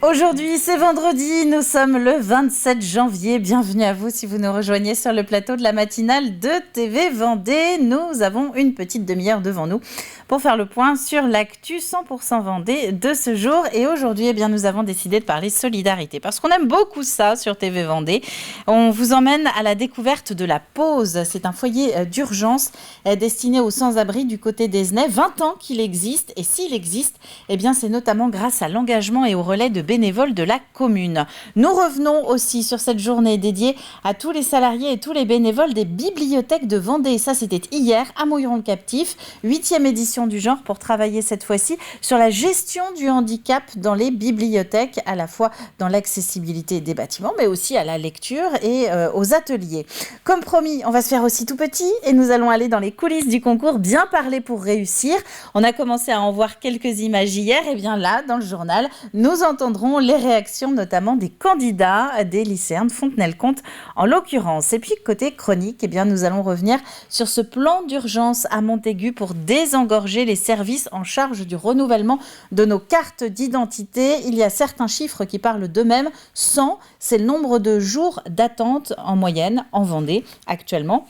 Aujourd'hui, c'est vendredi, nous sommes le 27 janvier. Bienvenue à vous si vous nous rejoignez sur le plateau de la matinale de TV Vendée. Nous avons une petite demi-heure devant nous pour faire le point sur l'actu 100% Vendée de ce jour. Et aujourd'hui, nous avons décidé de parler solidarité parce qu'on aime beaucoup ça sur TV Vendée. On vous emmène à la découverte de la Pause. C'est un foyer d'urgence destiné aux sans-abri du côté d'Esnay. 20 ans qu'il existe et s'il existe, c'est notamment grâce à l'engagement et au relais de bénévoles de la commune. Nous revenons aussi sur cette journée dédiée à tous les salariés et tous les bénévoles des bibliothèques de Vendée. Ça, c'était hier à Mouilleron-le-Captif, 8e édition du genre pour travailler cette fois-ci sur la gestion du handicap dans les bibliothèques, à la fois dans l'accessibilité des bâtiments, mais aussi à la lecture et aux ateliers. Comme promis, on va se faire aussi tout petit et nous allons aller dans les coulisses du concours Bien parler pour réussir. On a commencé à en voir quelques images hier. Et bien là, dans le journal, nous entendrons les réactions notamment des candidats, des lycéens de Fontenay-le-Comte en l'occurrence. Et puis côté chronique, nous allons revenir sur ce plan d'urgence à Montaigu pour désengorger les services en charge du renouvellement de nos cartes d'identité. Il y a certains chiffres qui parlent d'eux-mêmes. 100, c'est le nombre de jours d'attente en moyenne en Vendée actuellement.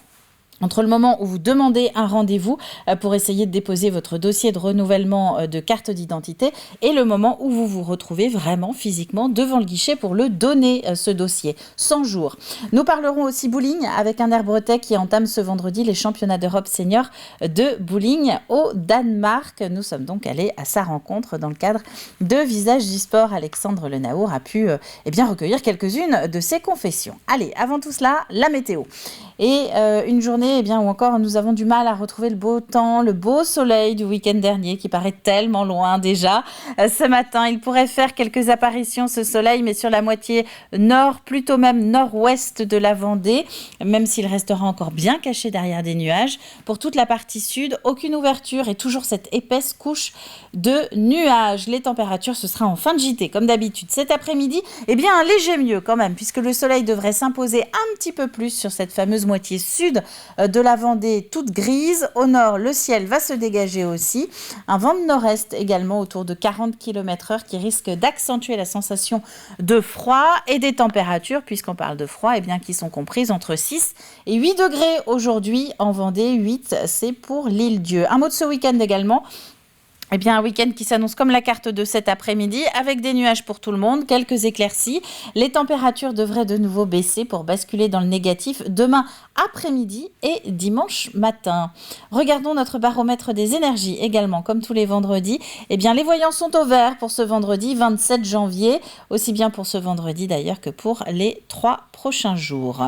Entre le moment où vous demandez un rendez-vous pour essayer de déposer votre dossier de renouvellement de carte d'identité et le moment où vous vous retrouvez vraiment physiquement devant le guichet pour le donner, ce dossier. 100 jours. Nous parlerons aussi bowling avec un Herbretais qui entame ce vendredi les championnats d'Europe senior de bowling au Danemark. Nous sommes donc allés à sa rencontre dans le cadre de Visage du Sport. Alexandre Lenaour a pu recueillir quelques-unes de ses confessions. Allez, avant tout cela, la météo. Et une journée où encore nous avons du mal à retrouver le beau temps, le beau soleil du week-end dernier qui paraît tellement loin déjà. Ce matin, il pourrait faire quelques apparitions ce soleil, mais sur la moitié nord, plutôt même nord-ouest de la Vendée, même s'il restera encore bien caché derrière des nuages. Pour toute la partie sud, aucune ouverture et toujours cette épaisse couche de nuages. Les températures, ce sera en fin de JT, comme d'habitude. Cet après-midi, un léger mieux quand même, puisque le soleil devrait s'imposer un petit peu plus sur cette fameuse moitié sud de la Vendée toute grise. Au nord, le ciel va se dégager aussi. Un vent de nord-est également autour de 40 km/h qui risque d'accentuer la sensation de froid et des températures, puisqu'on parle de froid, qui sont comprises entre 6 et 8 degrés aujourd'hui en Vendée. 8, c'est pour l'Île-Dieu. Un mot de ce week-end également. Un week-end qui s'annonce comme la carte de cet après-midi, avec des nuages pour tout le monde, quelques éclaircies. Les températures devraient de nouveau baisser pour basculer dans le négatif demain après-midi et dimanche matin. Regardons notre baromètre des énergies également, comme tous les vendredis. Les voyants sont au vert pour ce vendredi 27 janvier, aussi bien pour ce vendredi d'ailleurs que pour les 3 prochains jours.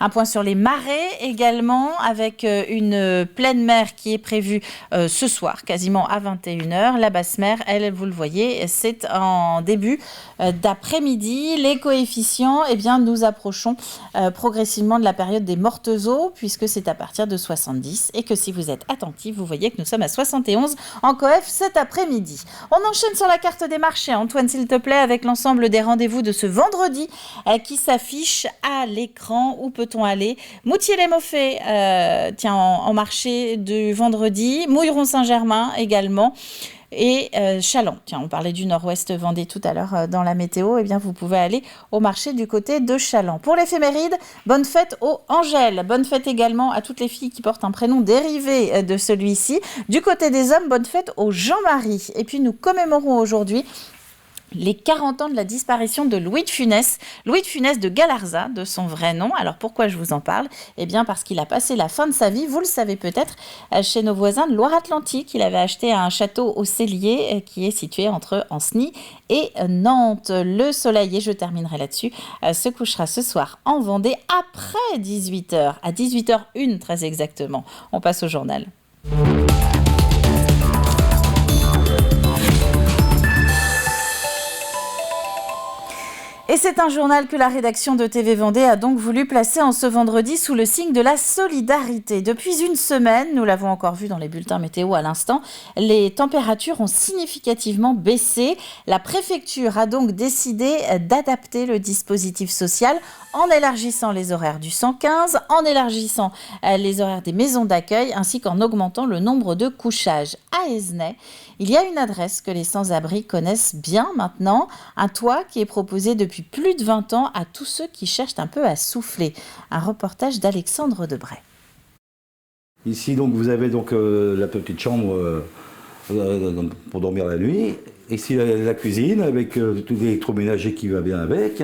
Un point sur les marées également, avec une pleine mer qui est prévue ce soir, quasiment à 21h. La basse mer, elle, vous le voyez, c'est en début d'après-midi. Les coefficients, nous approchons progressivement de la période des mortes eaux, puisque c'est à partir de 70 et que si vous êtes attentifs, vous voyez que nous sommes à 71 en coef cet après-midi. On enchaîne sur la carte des marchés, Antoine, s'il te plaît, avec l'ensemble des rendez-vous de ce vendredi qui s'affiche à l'écran. Où peut-on aller? Moutier-les-Mauffets, en marché du vendredi. Mouilleron-Saint-Germain également. Et Challans. On parlait du nord-ouest Vendée tout à l'heure dans la météo. Vous pouvez aller au marché du côté de Challans. Pour l'éphéméride, bonne fête aux Angèles. Bonne fête également à toutes les filles qui portent un prénom dérivé de celui-ci. Du côté des hommes, bonne fête aux Jean-Marie. Et puis nous commémorons aujourd'hui les 40 ans de la disparition de Louis de Funès de Galarza, de son vrai nom. Alors pourquoi je vous en parle? Parce qu'il a passé la fin de sa vie, vous le savez peut-être, chez nos voisins de Loire-Atlantique. Il avait acheté un château au Cellier qui est situé entre Ancenis et Nantes. Le soleil, et je terminerai là-dessus, se couchera ce soir en Vendée après 18h, à 18h01 très exactement. On passe au journal. Et c'est un journal que la rédaction de TV Vendée a donc voulu placer en ce vendredi sous le signe de la solidarité. Depuis une semaine, nous l'avons encore vu dans les bulletins météo à l'instant, les températures ont significativement baissé. La préfecture a donc décidé d'adapter le dispositif social en élargissant les horaires du 115, en élargissant les horaires des maisons d'accueil ainsi qu'en augmentant le nombre de couchages. À Esnay, il y a une adresse que les sans-abri connaissent bien maintenant, un toit qui est proposé depuis plus de 20 ans à tous ceux qui cherchent un peu à souffler. Un reportage d'Alexandre Debray. Ici, donc, vous avez donc, la petite chambre pour dormir la nuit. Ici, la cuisine avec tout l'électroménager qui va bien avec.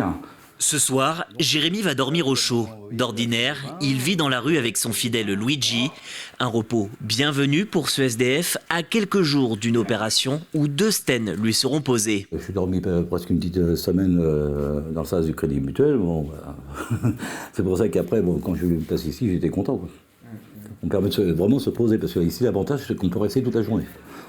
Ce soir, Jérémy va dormir au chaud. D'ordinaire, il vit dans la rue avec son fidèle Luigi. Un repos bienvenu pour ce SDF à quelques jours d'une opération où 2 stènes lui seront posées. J'ai dormi presque une petite semaine dans le sas du Crédit Mutuel. Bon, voilà. C'est pour ça qu'après, bon, quand je me place ici, j'étais content, quoi. On permet de vraiment se poser, parce que ici, l'avantage, c'est qu'on peut rester toute la journée.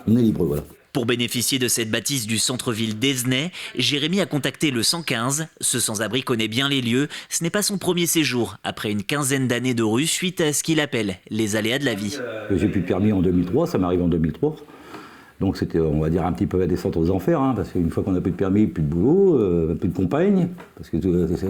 On est libre, voilà. Pour bénéficier de cette bâtisse du centre-ville d'Esnay, Jérémy a contacté le 115. Ce sans-abri connaît bien les lieux. Ce n'est pas son premier séjour, après une quinzaine d'années de rue, suite à ce qu'il appelle les aléas de la vie. J'ai plus de permis en 2003, ça m'arrive en 2003. Donc c'était, on va dire, un petit peu la descente aux enfers, hein, parce qu'une fois qu'on n'a plus de permis, plus de boulot, plus de compagne, parce que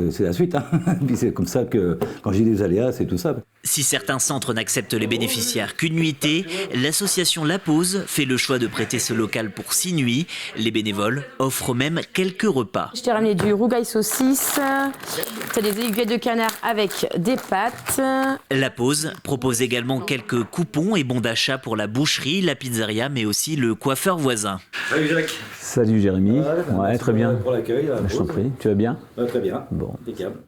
c'est la suite. Hein. Puis c'est comme ça que, quand j'ai des aléas, c'est tout ça. Si certains centres n'acceptent les bénéficiaires qu'une nuitée, l'association La Pause fait le choix de prêter ce local pour 6 nuits. Les bénévoles offrent même quelques repas. Je t'ai ramené du rougail saucisse, t'as des aiguillettes de canard avec des pâtes. La Pause propose également quelques coupons et bons d'achat pour la boucherie, la pizzeria, mais aussi le coiffeur voisin. Salut Jacques. Salut Jérémy. Ouais, très bien. Pour l'accueil. Je t'en prie. Tu vas bien? Très bien. Bon.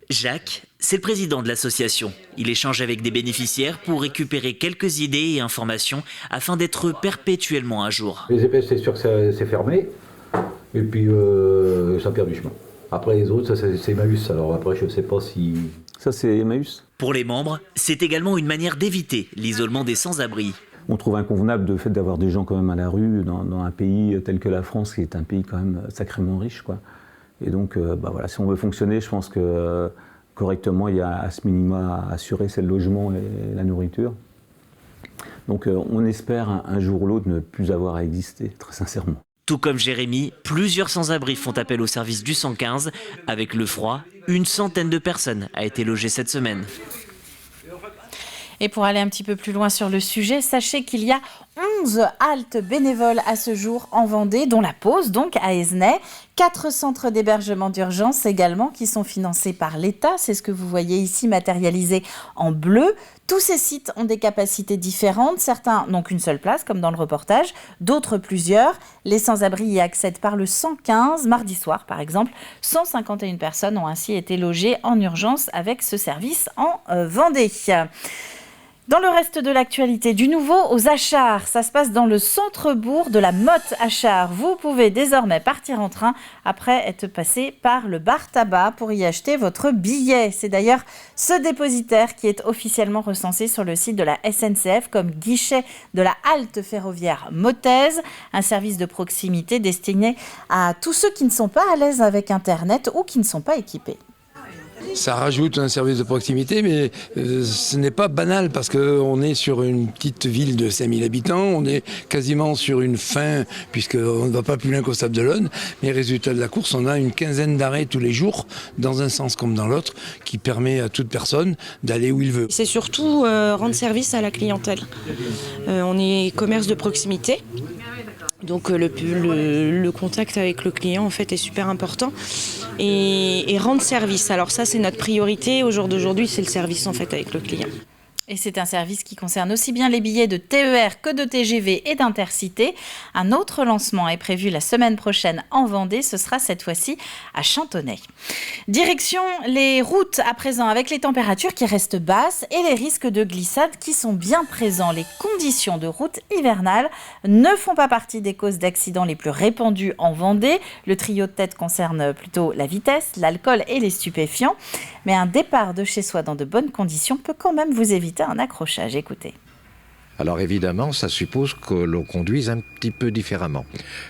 Jacques, c'est le président de l'association. Il échange avec des bénéficiaires pour récupérer quelques idées et informations afin d'être perpétuellement à jour. Les EPS, c'est sûr que c'est fermé. Et puis, ça perd du chemin. Après, les autres, ça, c'est Emmaüs. Alors après, je ne sais pas si... Ça, c'est Emmaüs. Pour les membres, c'est également une manière d'éviter l'isolement des sans-abri. On trouve inconvenable le fait d'avoir des gens quand même à la rue dans un pays tel que la France, qui est un pays quand même sacrément riche, quoi. Et donc, voilà, si on veut fonctionner, je pense que correctement, il y a à ce minima à assurer, c'est le logement et la nourriture. Donc on espère un jour ou l'autre ne plus avoir à exister, très sincèrement. Tout comme Jérémy, plusieurs sans-abri font appel au service du 115. Avec le froid, une centaine de personnes a été logée cette semaine. Et pour aller un petit peu plus loin sur le sujet, sachez qu'il y a 11 haltes bénévoles à ce jour en Vendée, dont La Pause, donc à Esnay. 4 centres d'hébergement d'urgence également qui sont financés par l'État. C'est ce que vous voyez ici matérialisé en bleu. Tous ces sites ont des capacités différentes. Certains n'ont qu'une seule place, comme dans le reportage, d'autres plusieurs. Les sans-abri y accèdent par le 115. Mardi soir, par exemple, 151 personnes ont ainsi été logées en urgence avec ce service en Vendée. Dans le reste de l'actualité, du nouveau aux Achards. Ça se passe dans le centre-bourg de la Motte Achard. Vous pouvez désormais partir en train après être passé par le bar tabac pour y acheter votre billet. C'est d'ailleurs ce dépositaire qui est officiellement recensé sur le site de la SNCF comme guichet de la halte ferroviaire mottaise, un service de proximité destiné à tous ceux qui ne sont pas à l'aise avec Internet ou qui ne sont pas équipés. Ça rajoute un service de proximité, mais ce n'est pas banal parce qu'on est sur une petite ville de 5000 habitants, on est quasiment sur une fin, puisqu'on ne va pas plus loin qu'au Sable d'Olonne, mais résultat de la course, on a une quinzaine d'arrêts tous les jours, dans un sens comme dans l'autre, qui permet à toute personne d'aller où il veut. C'est surtout rendre service à la clientèle. On est commerce de proximité. Donc le contact avec le client en fait est super important et rendre service. Alors ça c'est notre priorité au jour d'aujourd'hui, c'est le service en fait avec le client. Et c'est un service qui concerne aussi bien les billets de TER que de TGV et d'Intercité. Un autre lancement est prévu la semaine prochaine en Vendée. Ce sera cette fois-ci à Chantonnay. Direction les routes à présent avec les températures qui restent basses et les risques de glissade qui sont bien présents. Les conditions de route hivernales ne font pas partie des causes d'accidents les plus répandues en Vendée. Le trio de tête concerne plutôt la vitesse, l'alcool et les stupéfiants. Mais un départ de chez soi dans de bonnes conditions peut quand même vous éviter un accrochage. Écoutez. Alors évidemment, ça suppose que l'on conduise un petit peu différemment.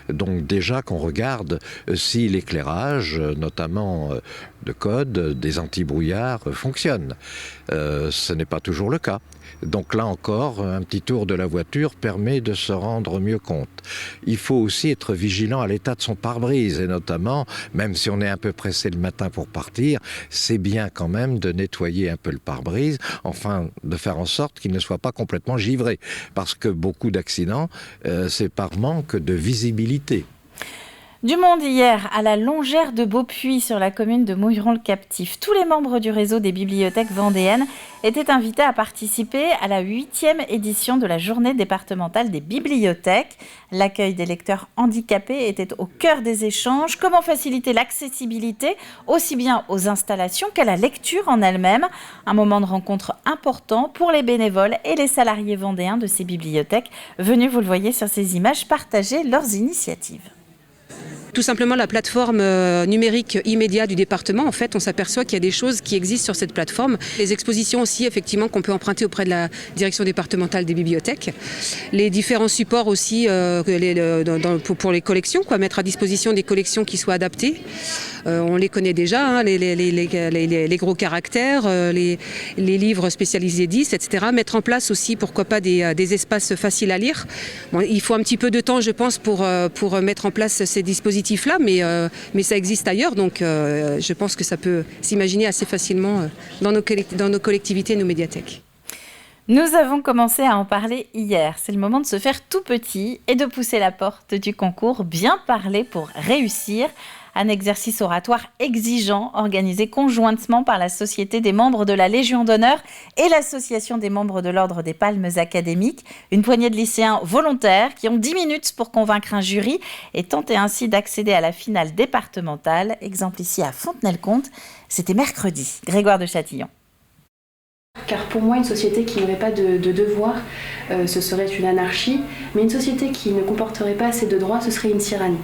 Donc déjà qu'on regarde si l'éclairage, notamment de code, des antibrouillards, fonctionne. Ce n'est pas toujours le cas. Donc là encore, un petit tour de la voiture permet de se rendre mieux compte. Il faut aussi être vigilant à l'état de son pare-brise et notamment, même si on est un peu pressé le matin pour partir, c'est bien quand même de nettoyer un peu le pare-brise, enfin de faire en sorte qu'il ne soit pas complètement givré. Parce que beaucoup d'accidents, c'est par manque de visibilité. Du monde hier à la Longère de Beaupuy sur la commune de Mouilleron-le-Captif. Tous les membres du réseau des bibliothèques vendéennes étaient invités à participer à la 8e édition de la journée départementale des bibliothèques. L'accueil des lecteurs handicapés était au cœur des échanges. Comment faciliter l'accessibilité aussi bien aux installations qu'à la lecture en elle-même? Un moment de rencontre important pour les bénévoles et les salariés vendéens de ces bibliothèques venus, vous le voyez sur ces images, partager leurs initiatives. Tout simplement la plateforme numérique immédiat du département, en fait, on s'aperçoit qu'il y a des choses qui existent sur cette plateforme. Les expositions aussi, effectivement, qu'on peut emprunter auprès de la direction départementale des bibliothèques. Les différents supports aussi pour les collections, mettre à disposition des collections qui soient adaptées. On les connaît déjà, hein, les gros caractères, les livres spécialisés 10, etc. Mettre en place aussi, pourquoi pas, des espaces faciles à lire. Bon, il faut un petit peu de temps, je pense, pour mettre en place ces dispositifs là, mais ça existe ailleurs, donc je pense que ça peut s'imaginer assez facilement dans nos collectivités, nos médiathèques. Nous avons commencé à en parler hier. C'est le moment de se faire tout petit et de pousser la porte du concours Bien parler pour réussir. Un exercice oratoire exigeant organisé conjointement par la Société des membres de la Légion d'honneur et l'Association des membres de l'Ordre des Palmes académiques. Une poignée de lycéens volontaires qui ont 10 minutes pour convaincre un jury et tenter ainsi d'accéder à la finale départementale. Exemple ici à Fontenay-le-Comte, c'était mercredi. Grégoire de Châtillon. Car pour moi, une société qui n'aurait pas de devoirs, ce serait une anarchie, mais une société qui ne comporterait pas assez de droits, ce serait une tyrannie.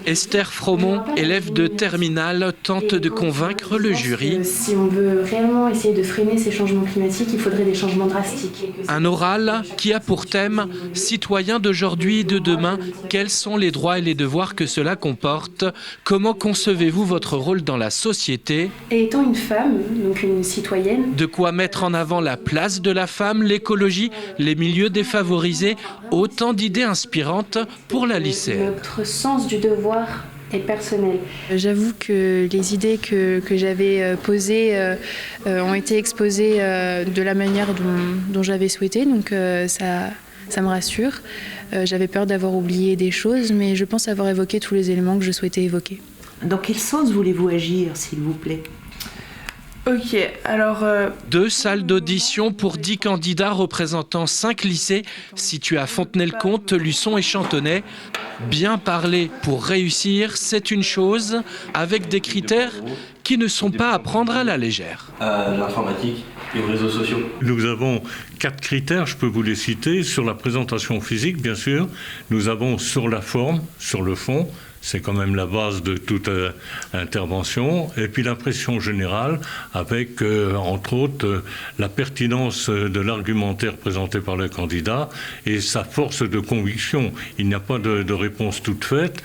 Esther Fromont, élève de terminale, tente de convaincre le jury. Si on veut réellement essayer de freiner ces changements climatiques, il faudrait des changements drastiques. Un oral qui a pour thème « Citoyens d'aujourd'hui et de demain, quels sont les droits et les devoirs que cela comporte? Comment concevez-vous votre rôle dans la société ?» Et étant une femme, donc une citoyenne... De quoi mettre en avant la place de la femme, l'écologie, les milieux défavorisés, autant d'idées inspirantes pour la lycéenne. Notre sens du devoir est personnel. J'avoue que les idées que j'avais posées ont été exposées de la manière dont j'avais souhaité, donc ça me rassure. J'avais peur d'avoir oublié des choses, mais je pense avoir évoqué tous les éléments que je souhaitais évoquer. Dans quel sens voulez-vous agir, s'il vous plaît ? Ok, alors... 2 salles d'audition pour 10 candidats représentant 5 lycées situés à Fontenay-le-Comte, Luçon et Chantonnay. Bien parler pour réussir, c'est une chose, avec des critères qui ne sont pas à prendre à la légère. L'informatique et aux réseaux sociaux. Nous avons 4 critères, je peux vous les citer. Sur la présentation physique, bien sûr. Nous avons sur la forme, sur le fond. C'est quand même la base de toute intervention. Et puis l'impression générale avec, entre autres, la pertinence de l'argumentaire présenté par le candidat et sa force de conviction. Il n'y a pas de réponse toute faite.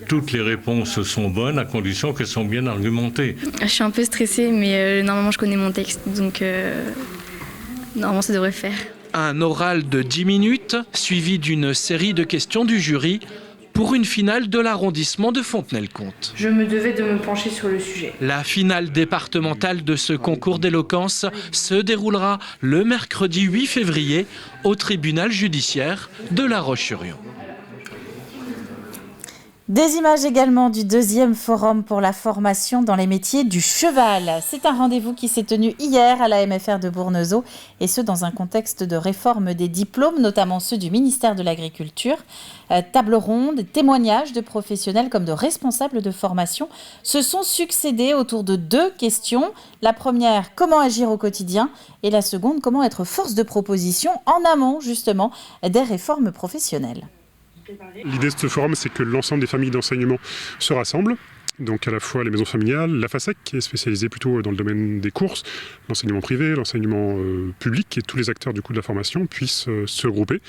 Toutes les réponses sont bonnes à condition qu'elles sont bien argumentées. Je suis un peu stressée, mais normalement je connais mon texte, donc normalement ça devrait faire. Un oral de 10 minutes, suivi d'une série de questions du jury, pour une finale de l'arrondissement de Fontenay-le-Comte. Je me devais de me pencher sur le sujet. La finale départementale de ce concours d'éloquence se déroulera le mercredi 8 février au tribunal judiciaire de La Roche-sur-Yon. Des images également du 2e forum pour la formation dans les métiers du cheval. C'est un rendez-vous qui s'est tenu hier à la MFR de Bournezeau et ce dans un contexte de réforme des diplômes, notamment ceux du ministère de l'Agriculture. Table ronde, témoignages de professionnels comme de responsables de formation se sont succédés autour de 2 questions. La première, comment agir au quotidien ? Et la seconde, comment être force de proposition en amont justement des réformes professionnelles. L'idée de ce forum, c'est que l'ensemble des familles d'enseignement se rassemblent, donc à la fois les maisons familiales, la FASEC qui est spécialisée plutôt dans le domaine des courses, l'enseignement privé, l'enseignement public, et tous les acteurs du coup de la formation puissent se regrouper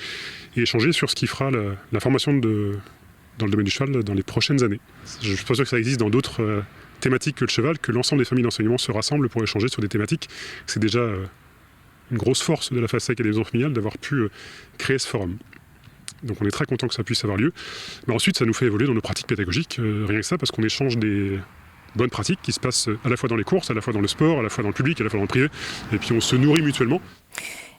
et échanger sur ce qui fera la formation dans le domaine du cheval dans les prochaines années. Je ne suis pas sûr que ça existe dans d'autres thématiques que le cheval, que l'ensemble des familles d'enseignement se rassemblent pour échanger sur des thématiques. C'est déjà une grosse force de la FASEC et des maisons familiales d'avoir pu créer ce forum. Donc on est très content que ça puisse avoir lieu. Mais ensuite, ça nous fait évoluer dans nos pratiques pédagogiques, rien que ça, parce qu'on échange des bonnes pratiques qui se passent à la fois dans les courses, à la fois dans le sport, à la fois dans le public, à la fois dans le privé. Et puis on se nourrit mutuellement.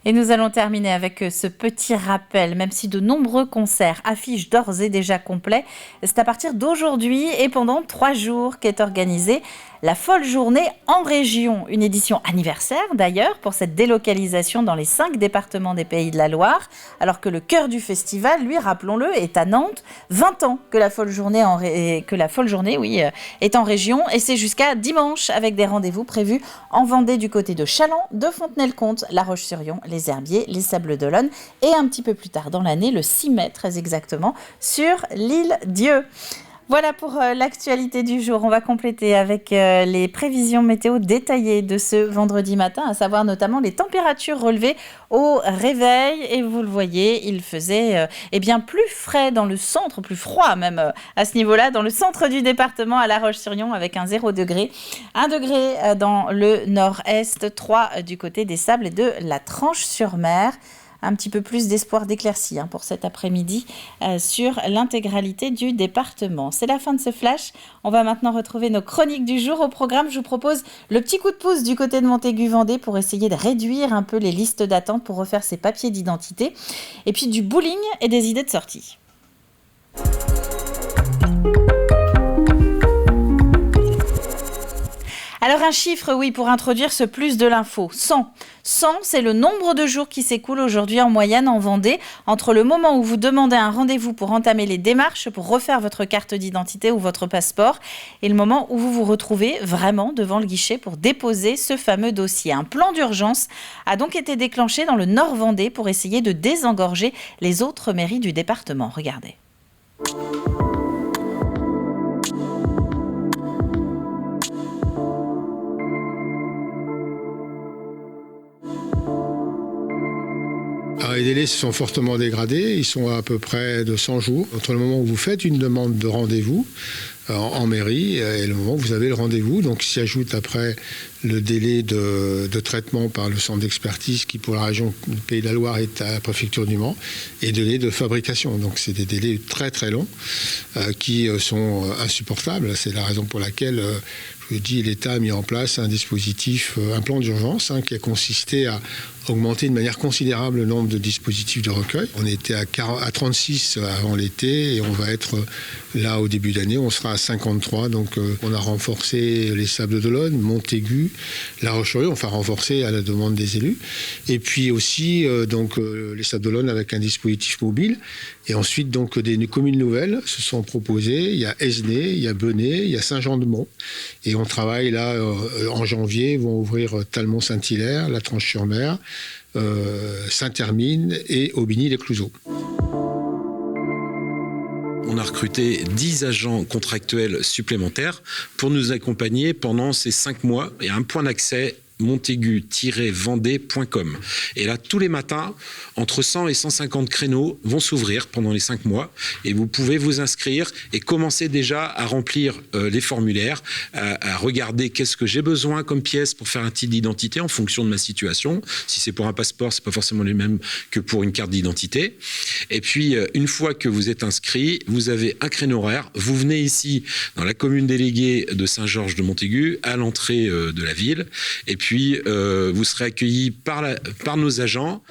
Et nous allons terminer avec ce petit rappel, même si de nombreux concerts affichent d'ores et déjà complets, c'est à partir d'aujourd'hui et pendant 3 jours qu'est organisée la folle journée en région. Une édition anniversaire d'ailleurs pour cette délocalisation dans les 5 départements des Pays de la Loire, alors que le cœur du festival, lui, rappelons-le, est à Nantes. 20 ans que la folle journée, est en région, et c'est jusqu'à dimanche avec des rendez-vous prévus en Vendée du côté de Challans, de Fontenay-le-Comte, La Roche-sur-Yon, les Herbiers, les Sables d'Olonne et un petit peu plus tard dans l'année, le 6 mai très exactement, sur l'île Dieu. Voilà pour l'actualité du jour. On va compléter avec les prévisions météo détaillées de ce vendredi matin, à savoir notamment les températures relevées au réveil. Et vous le voyez, il faisait plus frais dans le centre, plus froid même à ce niveau-là, dans le centre du département à La Roche-sur-Yon avec un 0 degré. 1 degré dans le nord-est, 3 du côté des Sables et de la Tranche-sur-Mer. Un petit peu plus d'espoir d'éclaircie pour cet après-midi sur l'intégralité du département. C'est la fin de ce flash. On va maintenant retrouver nos chroniques du jour. Au programme, je vous propose le petit coup de pouce du côté de Montaigu-Vendée pour essayer de réduire un peu les listes d'attente pour refaire ses papiers d'identité. Et puis du bowling et des idées de sortie. Alors un chiffre, oui, pour introduire ce plus de l'info, 100. 100, c'est le nombre de jours qui s'écoulent aujourd'hui en moyenne en Vendée, entre le moment où vous demandez un rendez-vous pour entamer les démarches, pour refaire votre carte d'identité ou votre passeport, et le moment où vous vous retrouvez vraiment devant le guichet pour déposer ce fameux dossier. Un plan d'urgence a donc été déclenché dans le Nord Vendée pour essayer de désengorger les autres mairies du département. Regardez. Les délais se sont fortement dégradés, ils sont à peu près de 100 jours entre le moment où vous faites une demande de rendez-vous en mairie et le moment où vous avez le rendez-vous. Donc s'y ajoute après le délai de traitement par le centre d'expertise qui pour la région du Pays de la Loire est à la préfecture du Mans, et délai de fabrication. Donc c'est des délais très très longs qui sont insupportables. C'est la raison pour laquelle je dis l'État a mis en place un dispositif, un plan d'urgence qui a consisté à augmenter de manière considérable le nombre de dispositifs de recueil. On était à 36 avant l'été et on va être là au début d'année, on sera à 53. Donc on a renforcé les Sables d'Olonne, Montaigu, La Roche-sur-Yon, enfin renforcé à la demande des élus. Et puis aussi les Sables d'Olonne avec un dispositif mobile. Et ensuite donc des communes nouvelles se sont proposées. Il y a Esnay, il y a Benay, il y a Saint-Jean-de-Mont. Et on travaille là en janvier, vont ouvrir Talmont-Saint-Hilaire, La Tranche-sur-Mer, Saint-Hermine et Aubigny-les-Clouseaux. On a recruté 10 agents contractuels supplémentaires pour nous accompagner pendant ces 5 mois. Il y a un point d'accès montaigu-vendée.com. Et là, tous les matins, entre 100 et 150 créneaux vont s'ouvrir pendant les 5 mois et vous pouvez vous inscrire et commencer déjà à remplir les formulaires, à regarder qu'est-ce que j'ai besoin comme pièce pour faire un titre d'identité en fonction de ma situation. Si c'est pour un passeport, c'est pas forcément les mêmes que pour une carte d'identité. Et puis, une fois que vous êtes inscrit, vous avez un créneau horaire. Vous venez ici, dans la commune déléguée de Saint-Georges de Montaigu, à l'entrée de la ville. Et puis, vous serez accueillis par nos agents.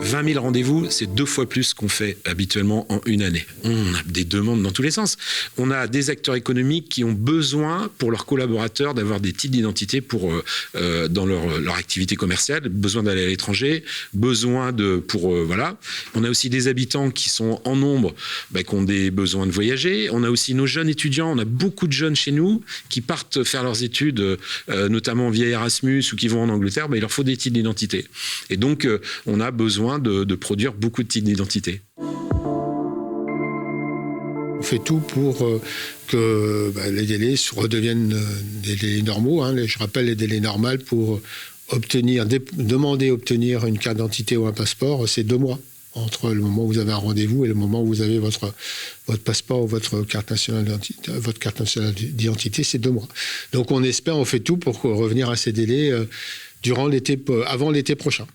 20 000 rendez-vous, c'est 2 fois plus qu'on fait habituellement en une année. On a des demandes dans tous les sens. On a des acteurs économiques qui ont besoin pour leurs collaborateurs d'avoir des titres d'identité dans leur activité commerciale, besoin d'aller à l'étranger, voilà. On a aussi des habitants qui sont en nombre, qui ont des besoins de voyager. On a aussi nos jeunes étudiants. On a beaucoup de jeunes chez nous qui partent faire leurs études, notamment via Erasmus ou qui vont en Angleterre. Il leur faut des titres d'identité. Et donc, on a besoin de produire beaucoup de titres d'identité. fait tout pour que les délais redeviennent des délais normaux. Je rappelle les délais normaux pour demander obtenir une carte d'identité ou un passeport, c'est 2 mois. Entre le moment où vous avez un rendez-vous et le moment où vous avez votre passeport ou votre carte nationale d'identité, c'est 2 mois. Donc on fait tout pour revenir à ces délais avant l'été prochain.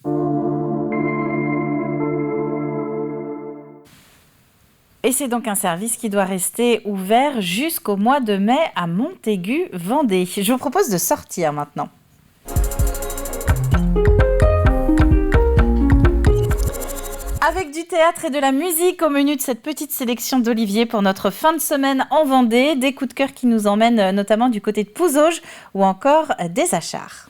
Et c'est donc un service qui doit rester ouvert jusqu'au mois de mai à Montaigu, Vendée. Je vous propose de sortir maintenant. Avec du théâtre et de la musique au menu de cette petite sélection d'Olivier pour notre fin de semaine en Vendée, des coups de cœur qui nous emmènent notamment du côté de Pouzauges ou encore des Achards.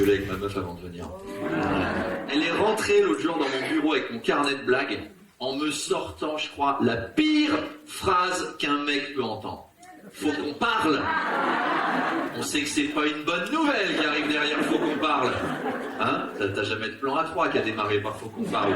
Avec ma meuf avant de venir. Elle est rentrée l'autre jour dans mon bureau avec mon carnet de blagues en me sortant, je crois, la pire phrase qu'un mec peut entendre. Faut qu'on parle. On sait que c'est pas une bonne nouvelle qui arrive derrière faut qu'on parle. Hein? T'as jamais de plan A3 qui a démarré par faut qu'on parle.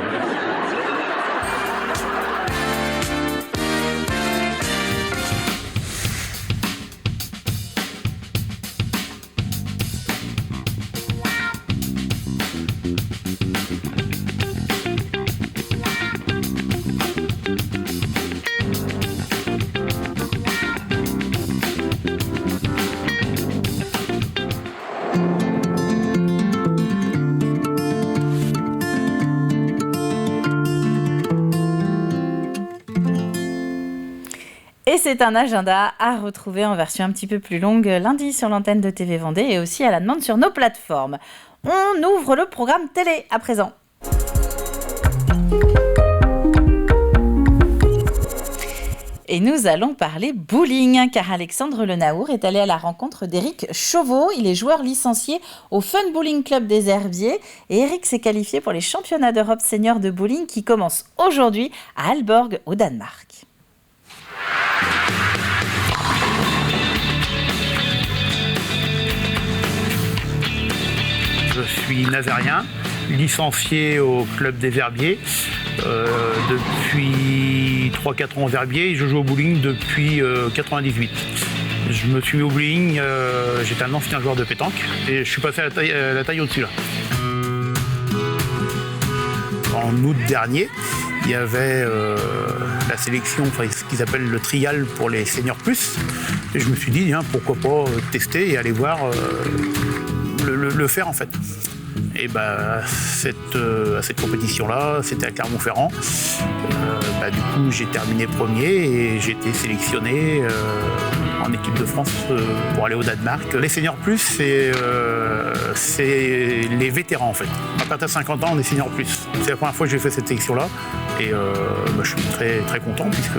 Et c'est un agenda à retrouver en version un petit peu plus longue lundi sur l'antenne de TV Vendée et aussi à la demande sur nos plateformes. On ouvre le programme télé à présent. Et nous allons parler bowling, car Alexandre Lenaour est allé à la rencontre d'Éric Chauveau. Il est joueur licencié au Fun Bowling Club des Herbiers. Et Éric s'est qualifié pour les championnats d'Europe seniors de bowling qui commencent aujourd'hui à Aalborg, au Danemark. Je suis nazérien, licencié au Club des Herbiers depuis 3-4 ans au Herbiers et je joue au bowling depuis 98. Je me suis mis au bowling, j'étais un ancien joueur de pétanque et je suis passé à la taille au-dessus là. En août dernier, il y avait la sélection, ce qu'ils appellent le trial pour les seniors plus. Et je me suis dit, pourquoi pas tester et aller voir le faire en fait. Et cette compétition-là, c'était à Clermont-Ferrand. Du coup, j'ai terminé premier et j'ai été sélectionné en équipe de France pour aller au Danemark. Les seniors plus, c'est les vétérans en fait. À partir de 50 ans, on est seniors plus. C'est la première fois que j'ai fait cette sélection-là et je suis très très content puisque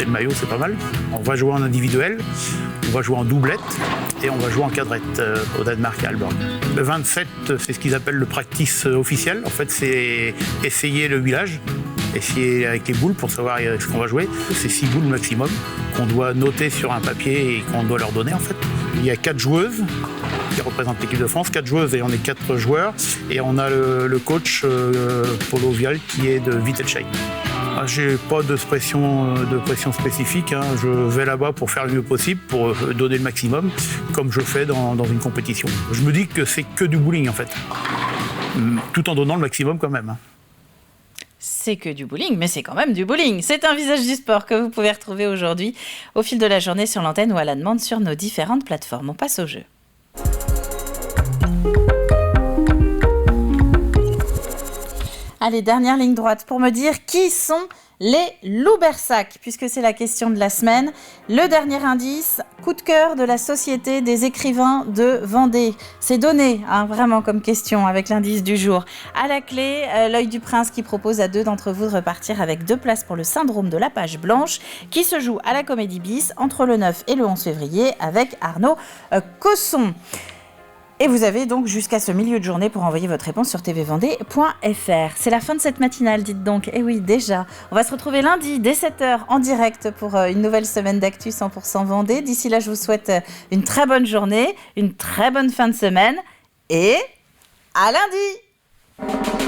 porter le maillot, c'est pas mal. On va jouer en individuel, on va jouer en doublette et on va jouer en cadrette au Danemark à Aalborg. Le 27, c'est ce qu'ils appellent le practice officiel. En fait, c'est essayer le huilage, essayer avec les boules pour savoir ce qu'on va jouer. C'est 6 boules maximum qu'on doit noter sur un papier et qu'on doit leur donner en fait. Il y a 4 joueuses qui représentent l'équipe de France, 4 joueuses et on est 4 joueurs. Et on a le coach Polo Vial qui est de Wittelsheim. J'ai pas de pression spécifique. Je vais là-bas pour faire le mieux possible, pour donner le maximum, comme je fais dans une compétition. Je me dis que c'est que du bowling en fait, tout en donnant le maximum quand même. C'est que du bowling, mais c'est quand même du bowling. C'est un visage du sport que vous pouvez retrouver aujourd'hui au fil de la journée sur l'antenne ou à la demande sur nos différentes plateformes. On passe au jeu. Allez, dernière ligne droite pour me dire qui sont les Loubersac, puisque c'est la question de la semaine. Le dernier indice, coup de cœur de la Société des écrivains de Vendée. C'est donné, vraiment comme question avec l'indice du jour. À la clé, l'œil du prince qui propose à 2 d'entre vous de repartir avec 2 places pour le syndrome de la page blanche, qui se joue à la Comédie Bis entre le 9 et le 11 février avec Arnaud Cosson. Et vous avez donc jusqu'à ce milieu de journée pour envoyer votre réponse sur tvvendée.fr. C'est la fin de cette matinale, dites donc. Et oui, déjà. On va se retrouver lundi dès 7h en direct pour une nouvelle semaine d'actu 100% Vendée. D'ici là, je vous souhaite une très bonne journée, une très bonne fin de semaine et à lundi.